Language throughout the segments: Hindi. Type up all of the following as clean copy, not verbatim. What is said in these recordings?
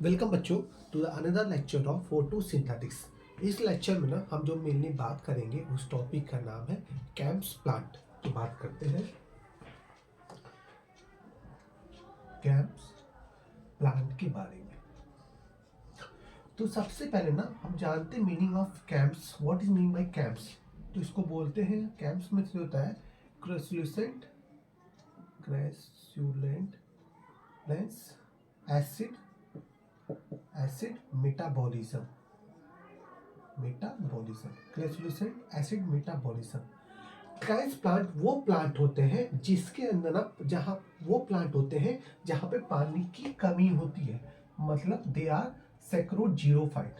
वेलकम बच्चों to the another lecture of photosynthetics. इस लेक्चर में ना हम जो मेनली बात करेंगे उस टॉपिक का नाम है कैम्स प्लांट। तो बात करते हैं कैम्स प्लांट के बारे में। तो सबसे पहले ना हम जानते हैं meaning of CAMs. What is mean by CAMs? तो इसको बोलते हैं, कैम्स में से होता है crassulacean lens acid metabolism crassulacean acid metabolism. CAMs plant वो प्लांट होते हैं जिसके अंदर ना जहाँ पे पानी की कमी होती है, मतलब दे आर सैक्रोजीरोफाइट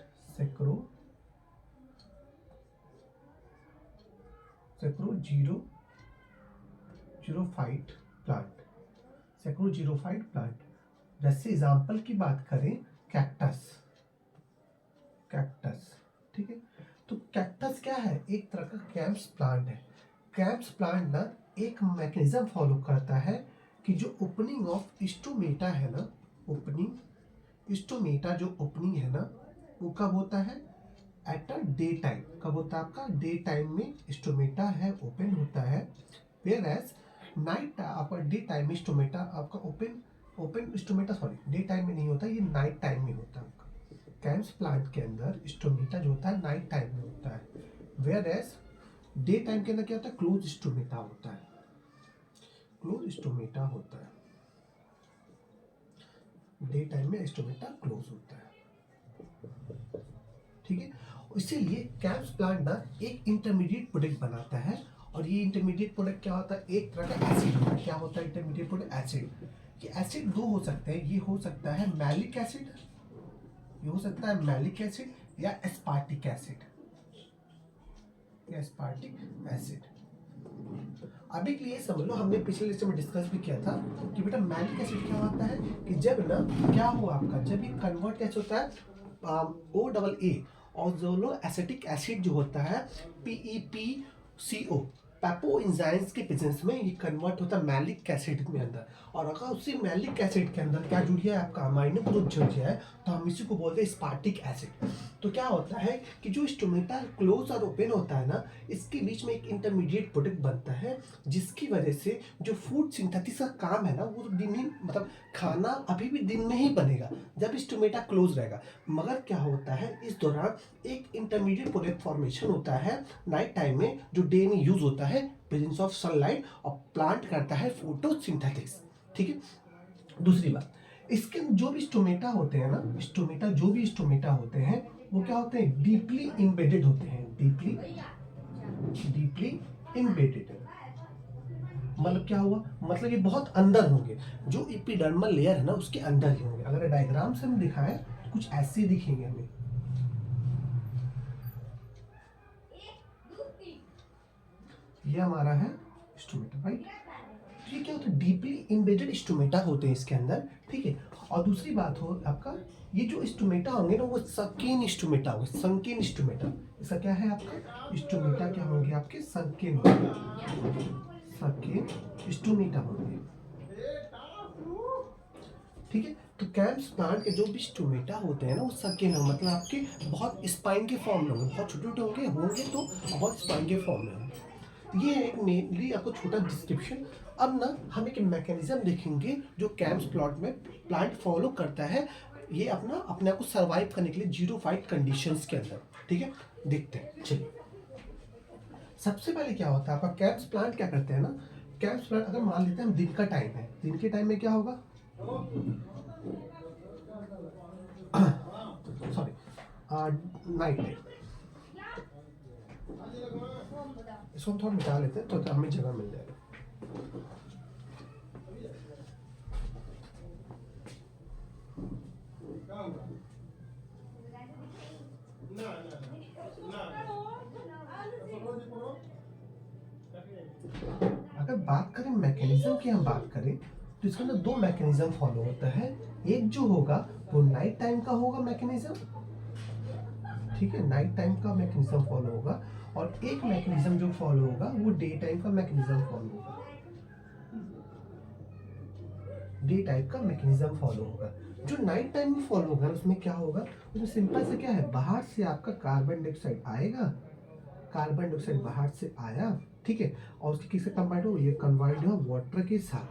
प्लांट। जैसे एग्जाम्पल की बात करें कैक्टस, ठीक है। तो कैक्टस क्या है? एक तरह का कैम्स प्लांट है। कैम्स प्लांट ना एक मैकेनिज्म फॉलो करता है कि जो ओपनिंग ऑफ स्टोमेटा है ना, जो ओपनिंग है ना वो कब होता है? At a day time. कब होता है आपका? डे टाइम में स्टोमेटा है ओपन होता है। वेयर एज नाइट आपका डे टाइम में स्टोमेटा आपका ओपन स्टोमेटा डे टाइम में नहीं होता, ये नाइट टाइम में होता है आपका। कैम्स प्लांट के अंदर स्टोमेटा जो होता है नाइट टाइम में होता है, वेयर एज डे टाइम के अंदर क्या होता है? क्लोज स्टोमेटा होता है। डे टाइम में स्टोमेटा क्लोज होता है, ठीक है। इसीलिए कैम्स प्लांट ना एक इंटरमीडिएट प्रोडक्ट बनाता है, और ये इंटरमीडिएट प्रोडक्ट क्या होता है? एक तरह का एसिड होता है। क्या होता है इंटरमीडिएट प्रोडक्ट? एसिड। ये एसिड दो हो सकते हैं, ये हो सकता है मैलिक एसिड, या एस्पार्टिक एसिड। अभी के लिए समझ लो, हमने पिछले लेक्चर में डिस्कस भी किया था कि बेटा मैलिक एसिड क्या होता है कि जब ना क्या हुआ आपका, जब ये कन्वर्ट कैसे होता है OAA ऑक्सोलो एसिटिक एसिड जो होता है PEPCO पैपो एंजाइम्स के प्रेजेंस में ये कन्वर्ट होता है मैलिक एसिड में अंदर। और अगर उसी मैलिक एसिड के अंदर क्या जुड़ गया है आपका? अमाइनो ग्रुप जुड़ गया है, तो हम इसी को बोलते हैं स्पार्टिक एसिड। तो क्या होता है कि जो स्टोमेटा क्लोज और ओपन होता है ना, इसके बीच में एक इंटरमीडिएट प्रोडक्ट बनता है, जिसकी वजह से जो फूड सिंथेसिस का काम है ना वो दिन ही, मतलब खाना अभी भी दिन में ही बनेगा जब स्टोमेटा क्लोज रहेगा। मगर क्या होता है, इस दौरान एक इंटरमीडिएट प्रोडक्ट फॉर्मेशन होता है नाइट टाइम में, जो डे में यूज होता है प्रेजेंस ऑफ सनलाइट, और प्लांट करता है फोटोसिंथेसिस, ठीक है। दूसरी बात, इसके जो भी स्टोमेटा होते हैं ना, वो क्या होते हैं? डीपली इम्बेडेड होते हैं। डीपली इम्बेडेड मतलब क्या हुआ? मतलब ये बहुत अंदर होंगे, जो एपिडर्मल लेयर है ना उसके अंदर ही होंगे। अगर डायग्राम से हम दिखाएं तो कुछ ऐसे दिखेंगे हमें। ये हमारा है स्टोमेटा, राइट। ये क्या होता है? डीपली इम्बेडेड स्टोमेटा होते हैं इसके अंदर, ठीक है। और दूसरी बात हो आपका, ये जो स्टोमेटा होंगे ना वो संकीर्ण स्टोमेटा होंगे। संकीर्ण स्टोमेटा, इसका क्या है आपका? स्टोमेटा क्या होंगे आपके? संकीर्ण स्टोमेटा होंगे, ठीक है। तो कैम्स प्लांट के जो भी स्टोमेटा होते हैं ना वो संकीर्ण, मतलब आपके बहुत स्पाइन के फॉर्म में होंगे, बहुत छोटे छोटे होंगे तो बहुत स्पाइन के फॉर्म में होंगे। ये एक मेनली आपको छोटा डिस्क्रिप्शन। अब ना हम एक मैकेनिज्म देखेंगे जो कैम्स प्लांट फॉलो करता है, ये अपने आप को सर्वाइव करने के लिए जीरोफाइट कंडीशंस के अंदर, ठीक है। देखते हैं, चलिए। सबसे पहले क्या होता है आपका? कैम्स प्लांट क्या करते हैं ना, कैम्स प्लांट अगर मान लेते हैं हम दिन का टाइम है, दिन के टाइम में क्या होगा? Sorry, night time. इसको हम थोड़ा मिटा लेते हैं तो हमें जगह मिल जाएगा। अगर बात करें मैकेनिज्म की, हम बात करें तो इसके अंदर दो मैकेनिज्म फॉलो होता है। एक जो होगा वो नाइट टाइम का होगा मैकेनिज्म, ठीक है, नाइट टाइम का मैकेनिज्म फॉलो होगा। और एक मैकेनिज्म जो फॉलो होगा वो डे टाइम का मैकेनिज्म फॉलो होगा। जो नाइट टाइम में फॉर्म होगा उसमें क्या होगा, उसमें सिंपल से क्या है, बाहर से आपका कार्बन डाइऑक्साइड आएगा, कार्बन डाइऑक्साइड बाहर से आया, ठीक है, और उसकी किससे कंबाइंड हो, ये कंबाइंड हो वाटर के साथ,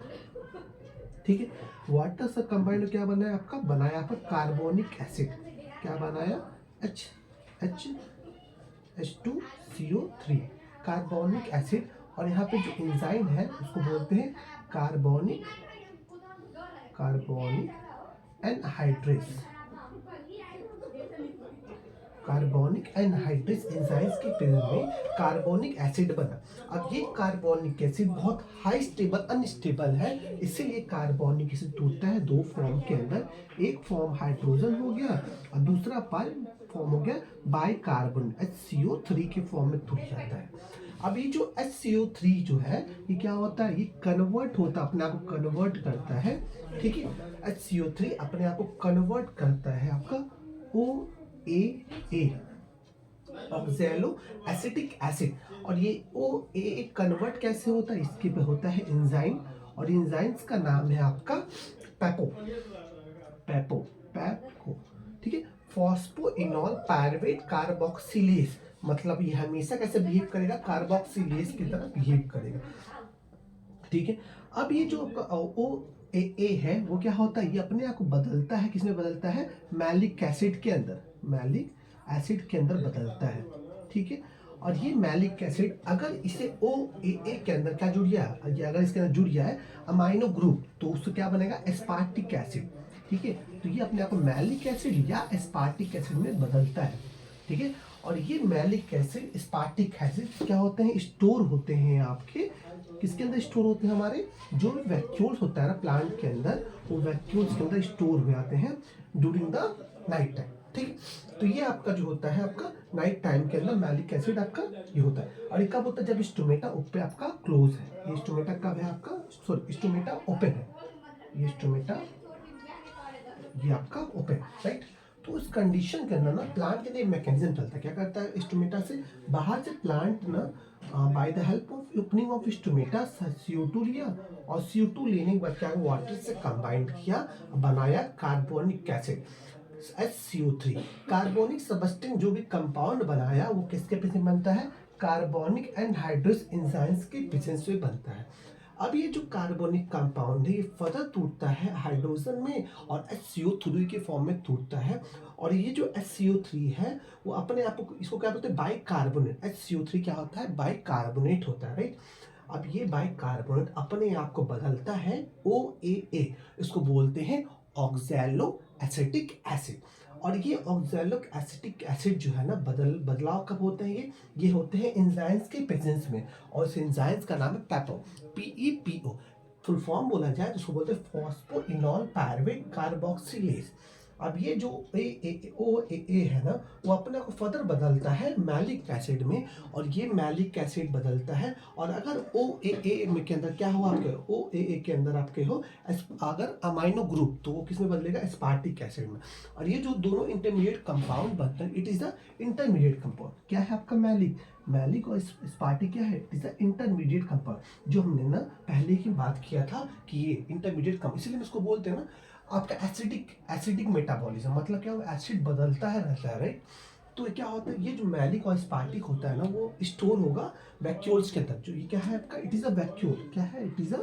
ठीक है। वाटर से कंबाइंड क्या बनाया आपका, बनाया आपका कार्बोनिक एसिड, क्या बनाया, H H H2CO3 carbonic acid. और यहाँ पे जो एंजाइम है उसको बोलते हैं carbonic anhydrase, carbonic anhydrase enzymes के प्रेजेंस में कार्बोनिक एसिड बना। अब ये कार्बोनिक एसिड बहुत हाई स्टेबल अनस्टेबल है, इसीलिए कार्बोनिक एसिड टूटता है दो फॉर्म के अंदर, एक फॉर्म हाइड्रोजन हो गया और दूसरा फॉर्म हो गया बाइकार्बन HCO3 के फॉर्म में टूट जाता है। अब ये जो HCO3 जो है ये क्या होता है, ये कन्वर्ट होता है, अपने आप को कन्वर्ट करता है, ठीक है। HCO3 अपने आप को कन्वर्ट करता है आपका OAA ऑक्सैलो एसिटिक एसिड। और ये OAA कन्वर्ट कैसे होता है, इसके पे होता है एंजाइम, और एंजाइम्स का नाम है आपका पेपो, ठीक है, फॉस्फोइनॉल पायरुवेट कार्बोक्सिलेज। मतलब ये हमेशा कैसे बिहेव करेगा, कार्बोक्सिलेज की तरह बिहेव करेगा, ठीक है। अब ये जो OAA है वो क्या होता है, ये अपने आप को बदलता है, किसमें बदलता है, मैलिक एसिड के अंदर, मैलिक एसिड के अंदर बदलता है, ठीक है। और ये मैलिक एसिड अगर इसे OAA के अंदर क्या जुड़ गया, अगर इसके अंदर जुड़ गया है अमाइनो ग्रुप, तो उससे क्या बनेगा, एस्पार्टिक एसिड, ठीक है। तो ये अपने आप को मैलिक एसिड या एस्पार्टिक एसिड में बदलता है, ठीक है। और ये मैलिक एसिड स्पार्टिक एसिड क्या होते हैं, स्टोर होते हैं आपके, किसके अंदर स्टोर होते हैं, हमारे जो वैक्यूल्स होता है ना प्लांट के अंदर, वो वैक्यूल्स के अंदर स्टोर हो जाते हैं ड्यूरिंग द नाइट टाइम, ठीक। तो ये आपका जो होता है आपका नाइट टाइम के अंदर मैलिक एसिड आपका ये होता है। और ये कब होता है, जब स्टोमेटा ओपन आपका क्लोज है, ये स्टोमेटा कब है आपका, सॉरी स्टोमेटा ओपन है, ये स्टोमेटा ये आपका ओपन, राइट। तो उस कंडीशन के अंदर ना प्लांट के लिए मैकेनिज्म चलता है, क्या करता है, स्टोमेटा से बाहर से प्लांट ना by the help of opening of stomata CO2 लिया, और CO2 लेने के बाद क्या वाटर से कंबाइंड किया, बनाया carbonic acid HCO3। Carbonic substance जो भी कंपाउंड बनाया वो किसके प्रेजेंस बनता है, कार्बोनिक एनहाइड्रेस एंजाइम्स के प्रेजेंस में बनता है। अब ये जो कार्बोनिक कंपाउंड है ये फर्दर टूटता है हाइड्रोजन में और HCO3 के फॉर्म में टूटता है। और ये जो HCO3 है वो अपने आप को, इसको क्या बोलते हैं, बाइकार्बोनेट। HCO3 क्या होता है, बाइकार्बोनेट होता है, राइट। अब ये बाइकार्बोनेट अपने आप को बदलता है OAA, इसको बोलते हैं ऑक्सैलो एसिटिक एसिड। और ये ऑक्सैलिक एसिटिक एसिड जो है ना बदलाव कब होते हैं, ये होते हैं एंजाइम्स के प्रेजेंस में, और इस एंजाइम्स का नाम है पेपो, PEPO। फुल फॉर्म बोला जाए तो उसको बोलते हैं फॉस्फोइनॉल पायरुवेट कार्बोक्सिलेज। अब ये जो OAA है ना वो अपने को फर्दर बदलता है मैलिक एसिड में, और ये मैलिक एसिड बदलता है। और अगर OAA में के अंदर क्या हुआ आपके, OAA के अंदर आपके हो अगर अमाइनो ग्रुप, तो वो किस में बदलेगा, एस्पार्टिक एसिड में। और ये जो दोनों इंटरमीडिएट कंपाउंड बनते हैं, it is the intermediate compound. क्या है आपका मैलिक और स्पार्टिक क्या है, it is the intermediate compound, जो हमने ना पहले ही बात किया था कि ये इंटरमीडिएट कंपाउंड, इसलिए इसको बोलते हैं ना आपका एसिडिक मेटाबॉलिज्म। मतलब क्या, वो एसिड बदलता है रहता है, राइट। तो क्या होता है, ये जो मैलिक और स्पार्टिक होता है ना वो स्टोर होगा वैक्यूल्स के अंदर। जो ये क्या है आपका, इट इज अ वैक्यूल, क्या है, it is a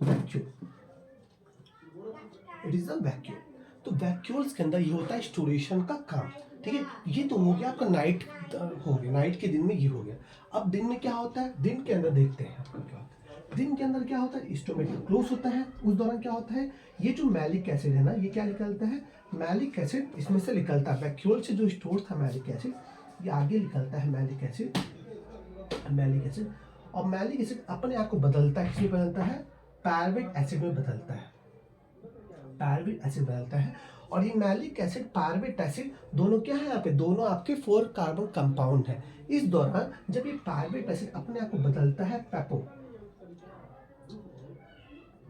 vacuole, it is a vacuole. तो वैक्यूल्स के अंदर ये होता है स्टोरेशन का काम, ठीक है। ये तो हो गया आपका नाइट, हो गया नाइट के दिन में ये हो गया। अब दिन में क्या होता है, दिन के अंदर देखते हैं आपका क्या होता है। दिन के अंदर क्या होता है, स्टोमेटा क्लोज होता है, उस दौरान क्या होता है, ये जो मैलिक एसिड है ना ये क्या निकलता है, मैलिक एसिड इसमें से निकलता है, वैक्यूल से जो स्टोर था मैलिक एसिड ये आगे निकलता है मैलिक एसिड। और मैलिक एसिड अपने आप को बदलता है, किसमें बदलता है, पायरुवेट एसिड में बदलता है, पायरुवेट एसिड बदलता है। और ये मैलिक एसिड पायरुवेट एसिड दोनों क्या है, यहाँ पे दोनों आपके 4 कार्बन कंपाउंड है। इस दौरान जब ये पायरुवेट एसिड अपने आप को बदलता है पेपो,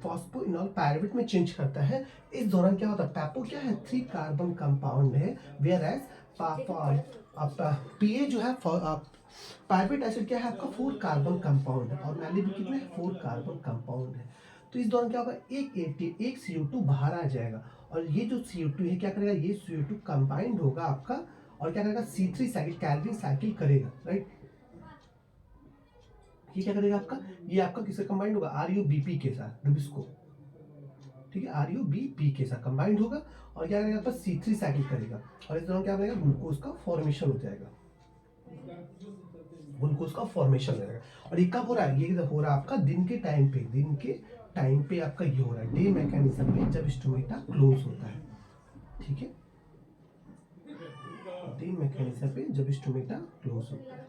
फॉस्फोइनॉल पायरुवेट में चेंज करता है, इस दौरान क्या होता है, पेपो क्या है, 3 कार्बन कंपाउंड है, वेयर एज पीए जो है पायरुवेट एसिड क्या है आपका 4 कार्बन कंपाउंड है, और मैलिक कितने 4 कार्बन कंपाउंड है। तो इस दौरान क्या होगा, एक CO2 बाहर आ जाएगा, और ये जो CO2 है क्या करेगा, ये CO2 कंबाइंड होगा आपका, और क्या करेगा, C3 साइकिल, कैल्विन साइकिल करेगा, राइट। ये क्या करेगा आपका, ये आपका किससे कंबाइंड होगा, RUBP के साथ, रुबिस्को, ठीक है, RUBP के साथ कंबाइंड होगा, और क्या करेगा आपका, C3 साइकिल करेगा, और इस दौरान क्या बनेगा, ग्लूकोज का फॉर्मेशन हो जाएगा, ग्लूकोज का फॉर्मेशन हो जाएगा। और ये कब हो रहा है, ये हो रहा है आपका दिन के टाइम पे आपका ये हो रहा है डे मैकेनिज्म में, जब स्टोमेटा क्लोज होता है, ठीक है, डे मैकेनिज्म पे जब स्टोमेटा क्लोज होता है।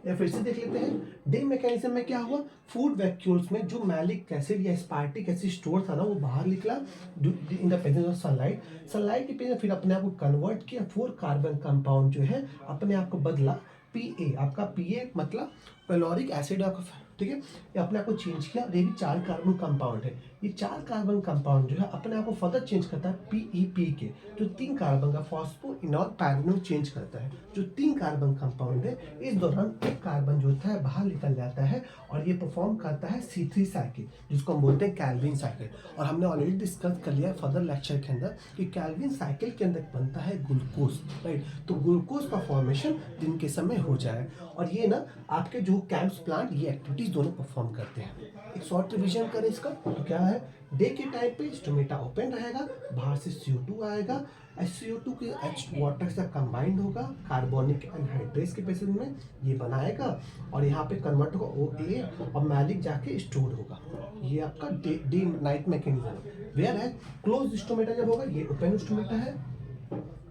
या फिर से देख लेते हैं, डे मैकेनिज्म में क्या हुआ, फूड वैक्यूल्स में जो मैलिक एसिड या एस्पार्टिक एसिड स्टोर था ना, वो बाहर निकला in the presence of sunlight, sunlight के प्रेजेंस फिर अपने आप को कन्वर्ट किया, 4 कार्बन कंपाउंड जो है अपने आप को बदला, Pa, आपका Pa मतलब पेलोरिक एसिड आपका, ठीक है, ये अपने आप को चेंज किया, और ये भी 4 कार्बन कंपाउंड है, ये 4 कार्बन कंपाउंड जो है अपने आप को फर्दर चेंज करता है PEP के, जो 3 कार्बन का फॉस्फोइनॉल पैरानोल चेंज करता है, जो 3 कार्बन कंपाउंड है। इस दौरान एक कार्बन जो होता है बाहर निकल जाता है, और ये परफॉर्म करता है C3 साइकिल, जिसको हम बोलते हैं कैल्विन साइकिल। और हमने ऑलरेडी डिस्कस कर लिया फर्दर लेक्चर के अंदर कि कैल्विन साइकिल के अंदर बनता है ग्लूकोज, राइट। तो ग्लूकोज का फॉर्मेशन दिन के समय हो जाए, और ये ना आपके जो कैम्प्स प्लांट ये एक्टिविटीज दोनों परफॉर्म करते हैं। एक शॉर्ट रिवीजन करें इसका, तो क्या है, डे के टाइम पे स्टोमेटा ओपन रहेगा, बाहर से CO2 आएगा, CO2 के H वाटर से कंबाइंड होगा, कार्बोनिक एनहाइड्रेस के बेसिस में ये बनाएगा, और यहाँ पे कन्वर्ट होगा OA, और मैलिक जाके स्टोर होगा। ये आपका डे नाइट मैकेनिज्म। वेयर है क्लोज स्टोमेटा जब होगा, ये ओपन स्टोमेटा है,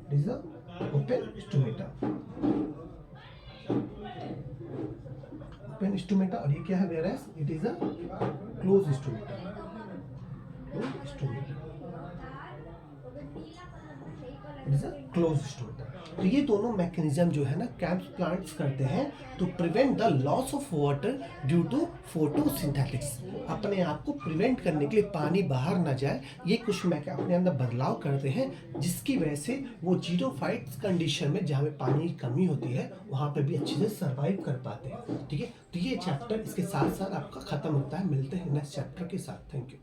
this is open stomata, open stomata, और ये क्या है, whereas it is a close stomata, close stomata, it is a close stomata. तो ये दोनों मैकेनिज्म जो है ना कैम्प्स प्लांट्स करते हैं to prevent the loss of water due to photosynthesis, अपने आप को प्रिवेंट करने के लिए पानी बाहर ना जाए, ये कुछ अपने अंदर बदलाव करते हैं, जिसकी वजह से वो जीरोफाइट्स कंडीशन में जहाँ पे पानी की कमी होती है वहाँ पे भी अच्छे से सर्वाइव कर पाते हैं, ठीक है। तो ये चैप्टर इसके साथ साथ आपका खत्म होता है, मिलते हैं नेक्स्ट चैप्टर के साथ, थैंक यू।